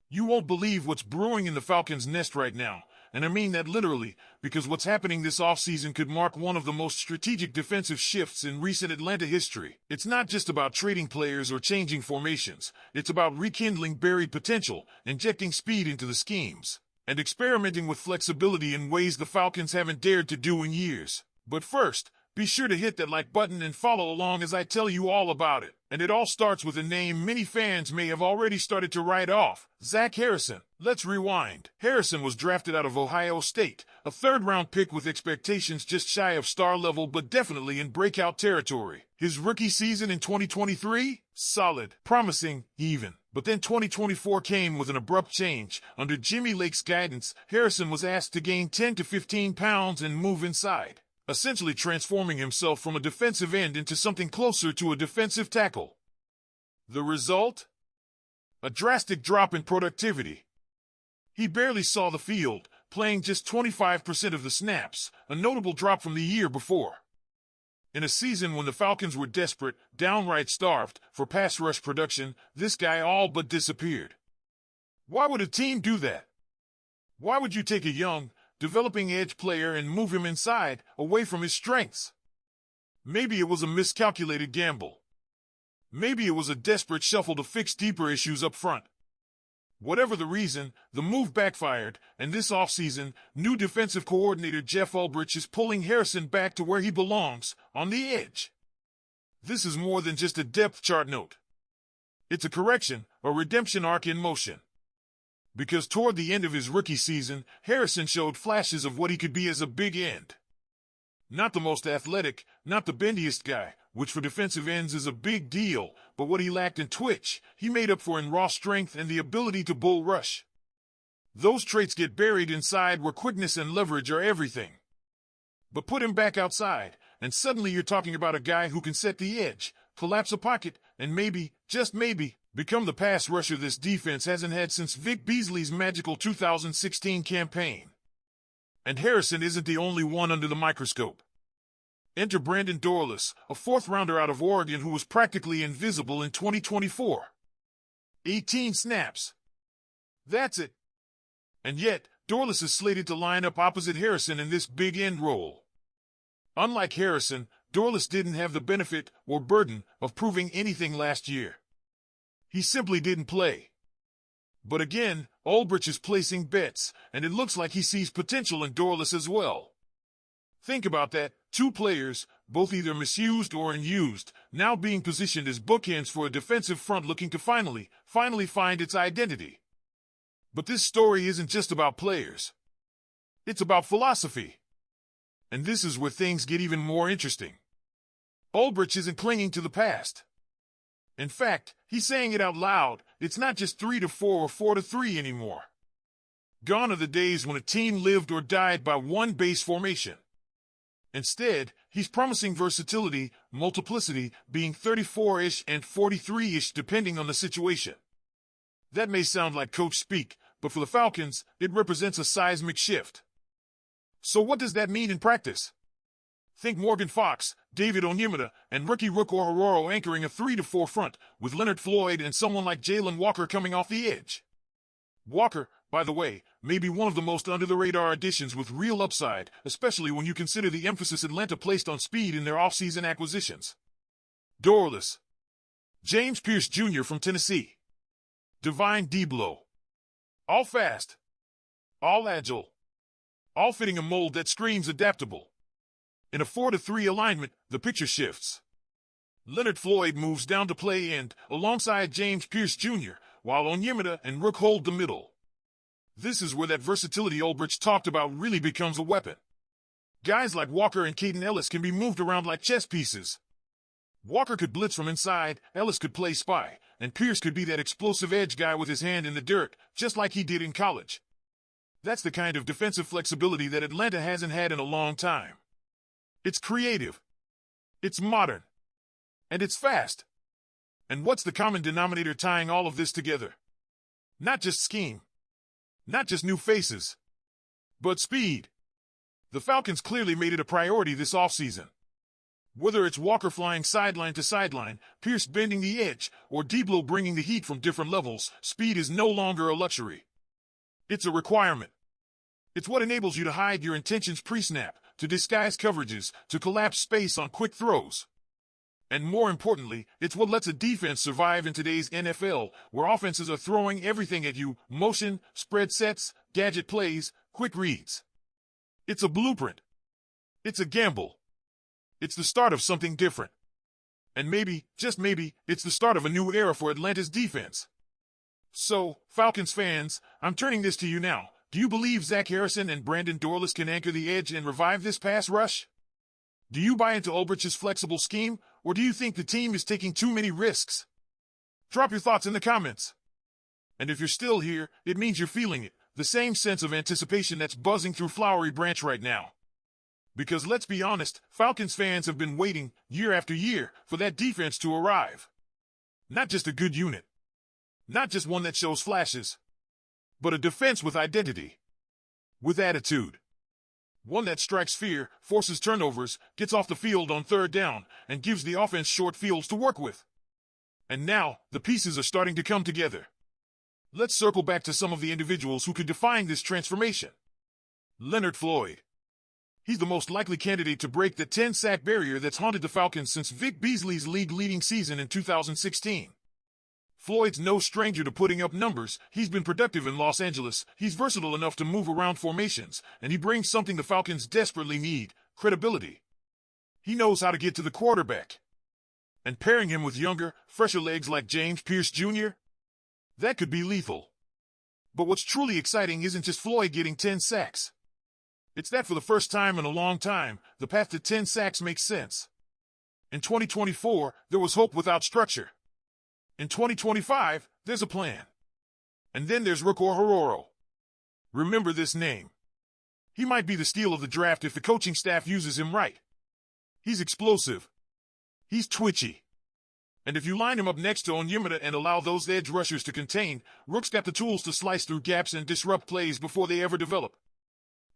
You won't believe what's brewing in the Falcons' nest right now, and I mean that literally, because what's happening this offseason could mark one of the most strategic defensive shifts in recent Atlanta history. It's not just about trading players or changing formations. It's about rekindling buried potential, injecting speed into the schemes, and experimenting with flexibility in ways the Falcons haven't dared to do in years. But first, be sure to hit that like button and follow along as I tell you all about it. And it all starts with a name many fans may have already started to write off: Zach Harrison. Let's rewind. Harrison was drafted out of Ohio State, a third-round pick with expectations just shy of star level but definitely in breakout territory. His rookie season in 2023? Solid, promising, even. But then 2024 came with an abrupt change. Under Jimmy Lake's guidance, Harrison was asked to gain 10 to 15 pounds and move inside, essentially transforming himself from a defensive end into something closer to a defensive tackle. The result? A drastic drop in productivity. He barely saw the field, playing just 25% of the snaps, a notable drop from the year before. In a season when the Falcons were desperate, downright starved, for pass rush production, this guy all but disappeared. Why would a team do that? Why would you take a young, developing edge player and move him inside, away from his strengths? Maybe it was a miscalculated gamble. Maybe it was a desperate shuffle to fix deeper issues up front. Whatever the reason, the move backfired, and this offseason, new defensive coordinator Jeff Ulbrich is pulling Harrison back to where he belongs, on the edge. This is more than just a depth chart note. It's a correction, a redemption arc in motion. Because toward the end of his rookie season, Harrison showed flashes of what he could be as a big end. Not the most athletic, not the bendiest guy, which for defensive ends is a big deal, but what he lacked in twitch, he made up for in raw strength and the ability to bull rush. Those traits get buried inside where quickness and leverage are everything. But put him back outside, and suddenly you're talking about a guy who can set the edge, collapse a pocket, and maybe, just maybe, become the pass rusher this defense hasn't had since Vic Beasley's magical 2016 campaign. And Harrison isn't the only one under the microscope. Enter Brandon Dorlus, a fourth-rounder out of Oregon who was practically invisible in 2024. 18 snaps. That's it. And yet, Dorlus is slated to line up opposite Harrison in this big end role. Unlike Harrison, Dorlus didn't have the benefit or burden of proving anything last year. He simply didn't play. But again, Ulbrich is placing bets, and it looks like he sees potential in Dorlus as well. Think about that, two players, both either misused or unused, now being positioned as bookends for a defensive front looking to finally find its identity. But this story isn't just about players. It's about philosophy. And this is where things get even more interesting. Ulbrich isn't clinging to the past. In fact, he's saying it out loud. It's not just 3-4 or 4-3 anymore. Gone are the days when a team lived or died by one base formation. Instead, he's promising versatility, multiplicity, being 34-ish and 43-ish depending on the situation. That may sound like coach speak, but for the Falcons, it represents a seismic shift. So what does that mean in practice? Think Morgan Fox, David Onyemata, and rookie Rook Orhorhoro anchoring a 3-4 front, with Leonard Floyd and someone like Jalen Walker coming off the edge. Walker, by the way, may be one of the most under-the-radar additions with real upside, especially when you consider the emphasis Atlanta placed on speed in their offseason acquisitions. Dorlus. James Pierce Jr. from Tennessee. Divine Deablo. All fast. All agile. All fitting a mold that screams adaptable. In a 4-3 alignment, the picture shifts. Leonard Floyd moves down to play end, alongside James Pierce Jr., while Onyemata and Rook hold the middle. This is where that versatility Ulbrich talked about really becomes a weapon. Guys like Walker and Caden Ellis can be moved around like chess pieces. Walker could blitz from inside, Ellis could play spy, and Pierce could be that explosive edge guy with his hand in the dirt, just like he did in college. That's the kind of defensive flexibility that Atlanta hasn't had in a long time. It's creative. It's modern. And it's fast. And what's the common denominator tying all of this together? Not just scheme. Not just new faces. But speed. The Falcons clearly made it a priority this offseason. Whether it's Walker flying sideline to sideline, Pierce bending the edge, or Diblo bringing the heat from different levels, speed is no longer a luxury. It's a requirement. It's what enables you to hide your intentions pre-snap, to disguise coverages, to collapse space on quick throws. And more importantly, it's what lets a defense survive in today's NFL, where offenses are throwing everything at you: motion, spread sets, gadget plays, quick reads. It's a blueprint. It's a gamble. It's the start of something different. And maybe, just maybe, it's the start of a new era for Atlanta's defense. So, Falcons fans, I'm turning this to you now. Do you believe Zach Harrison and Brandon Dorlus can anchor the edge and revive this pass rush? Do you buy into Ulbrich's flexible scheme, or do you think the team is taking too many risks? Drop your thoughts in the comments. And if you're still here, it means you're feeling it, the same sense of anticipation that's buzzing through Flowery Branch right now. Because let's be honest, Falcons fans have been waiting, year after year, for that defense to arrive. Not just a good unit. Not just one that shows flashes. But a defense with identity. With attitude. One that strikes fear, forces turnovers, gets off the field on third down, and gives the offense short fields to work with. And now, the pieces are starting to come together. Let's circle back to some of the individuals who could define this transformation. Leonard Floyd. He's the most likely candidate to break the 10-sack barrier that's haunted the Falcons since Vic Beasley's league-leading season in 2016. Floyd's no stranger to putting up numbers. He's been productive in Los Angeles. He's versatile enough to move around formations, and he brings something the Falcons desperately need: credibility. He knows how to get to the quarterback. And pairing him with younger, fresher legs like James Pierce Jr., that could be lethal. But what's truly exciting isn't just Floyd getting 10 sacks. It's that for the first time in a long time, the path to 10 sacks makes sense. In 2024, there was hope without structure. In 2025, there's a plan. And then there's Rooker Hororo. Remember this name. He might be the steal of the draft if the coaching staff uses him right. He's explosive. He's twitchy. And if you line him up next to Onyemata and allow those edge rushers to contain, Rook's got the tools to slice through gaps and disrupt plays before they ever develop.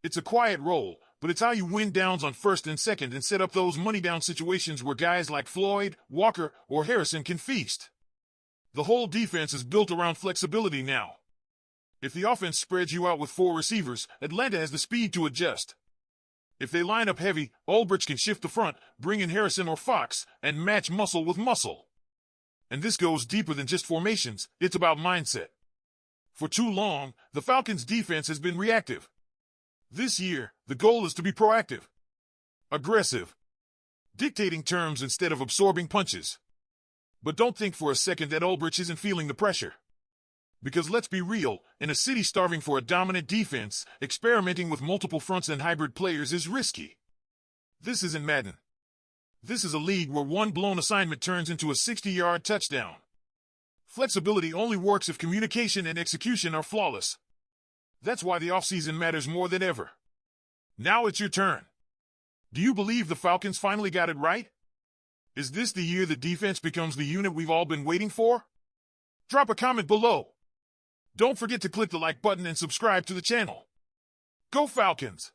It's a quiet role, but it's how you win downs on first and second and set up those money-down situations where guys like Floyd, Walker, or Harrison can feast. The whole defense is built around flexibility now. If the offense spreads you out with 4 receivers, Atlanta has the speed to adjust. If they line up heavy, Ulbrich can shift the front, bring in Harrison or Fox, and match muscle with muscle. And this goes deeper than just formations. It's about mindset. For too long, the Falcons' defense has been reactive. This year, the goal is to be proactive, aggressive, dictating terms instead of absorbing punches. But don't think for a second that Ulbrich isn't feeling the pressure. Because let's be real, in a city starving for a dominant defense, experimenting with multiple fronts and hybrid players is risky. This isn't Madden. This is a league where one blown assignment turns into a 60-yard touchdown. Flexibility only works if communication and execution are flawless. That's why the offseason matters more than ever. Now it's your turn. Do you believe the Falcons finally got it right? Is this the year the defense becomes the unit we've all been waiting for? Drop a comment below. Don't forget to click the like button and subscribe to the channel. Go Falcons!